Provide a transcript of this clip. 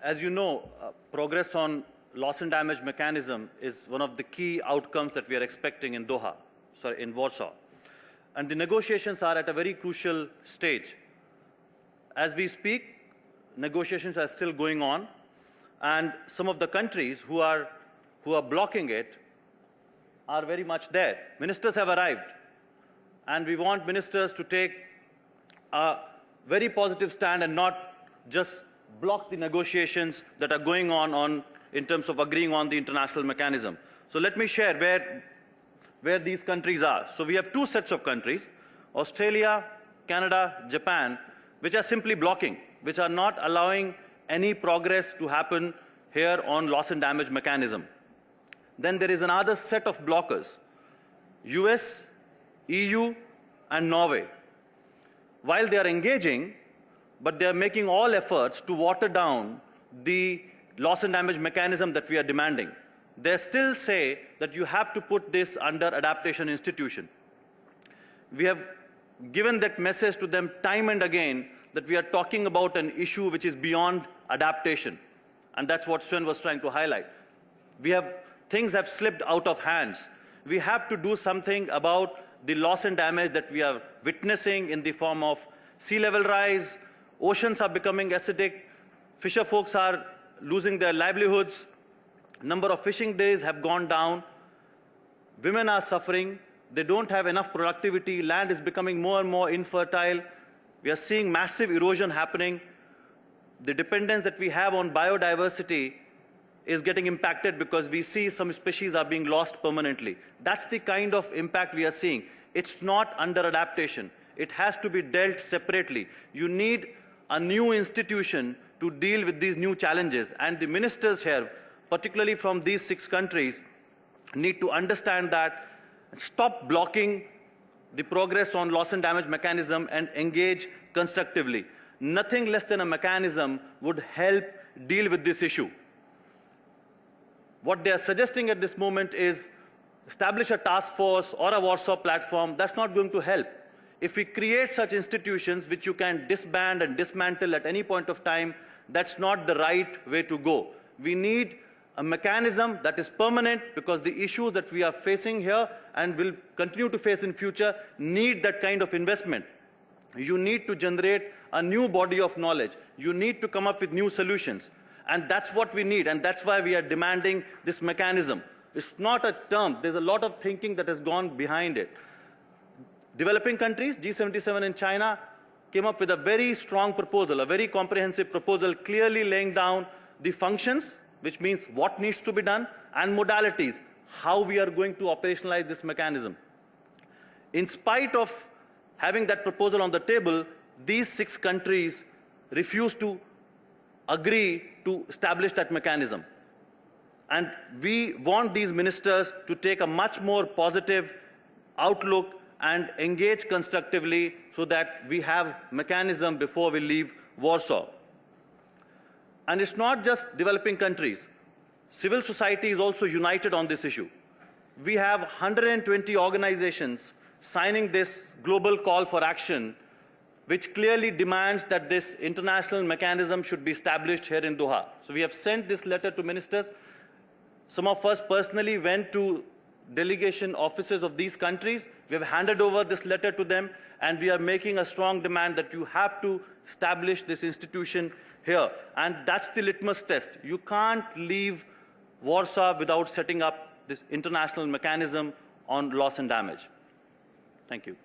As you know, progress on loss and damage mechanism is one of the key outcomes that we are expecting in in Warsaw. And the negotiations are at a very crucial stage. As we speak, negotiations are still going on, and some of the countries who are blocking it are very much there. Ministers have arrived, and we want ministers to take a very positive stand and not just block the negotiations that are going on in terms of agreeing on the international mechanism. So let me share where these countries are. So we have two sets of countries, Australia, Canada, Japan, which are simply blocking, which are not allowing any progress to happen here on loss and damage mechanism. Then there is another set of blockers, US, EU, and Norway. While they are engaging, but they are making all efforts to water down the loss and damage mechanism that we are demanding. They still say that you have to put this under adaptation institution. We have given that message to them time and again that we are talking about an issue which is beyond adaptation. And that's what Sven was trying to highlight. Things have slipped out of hands. We have to do something about the loss and damage that we are witnessing in the form of sea level rise, oceans are becoming acidic, fisher folks are losing their livelihoods, number of fishing days have gone down, women are suffering, they don't have enough productivity, land is becoming more and more infertile, we are seeing massive erosion happening, the dependence that we have on biodiversity is getting impacted because we see some species are being lost permanently. That's the kind of impact we are seeing. It's not under adaptation. It has to be dealt separately. You need a new institution to deal with these new challenges. And the ministers here, particularly from these 6 countries, need to understand that, stop blocking the progress on loss and damage mechanism and engage constructively. Nothing less than a mechanism would help deal with this issue. What they are suggesting at this moment is establish a task force or a Warsaw platform. That's not going to help. If we create such institutions which you can disband and dismantle at any point of time, that's not the right way to go. We need a mechanism that is permanent because the issues that we are facing here and will continue to face in future need that kind of investment. You need to generate a new body of knowledge. You need to come up with new solutions. And that's what we need, and that's why we are demanding this mechanism. It's not a term. There's a lot of thinking that has gone behind it. Developing countries, G77 and China, came up with a very strong proposal, a very comprehensive proposal, clearly laying down the functions, which means what needs to be done, and modalities, how we are going to operationalize this mechanism. In spite of having that proposal on the table, these 6 countries refuse to agree to establish that mechanism. And we want these ministers to take a much more positive outlook and engage constructively so that we have mechanism before we leave Warsaw. And it's not just developing countries. Civil society is also united on this issue. We have 120 organizations signing this global call for action, which clearly demands that this international mechanism should be established here in Doha. So we have sent this letter to ministers. Some of us personally went to delegation offices of these countries. We have handed over this letter to them, and we are making a strong demand that you have to establish this institution here. And that's the litmus test. You can't leave Warsaw without setting up this international mechanism on loss and damage. Thank you.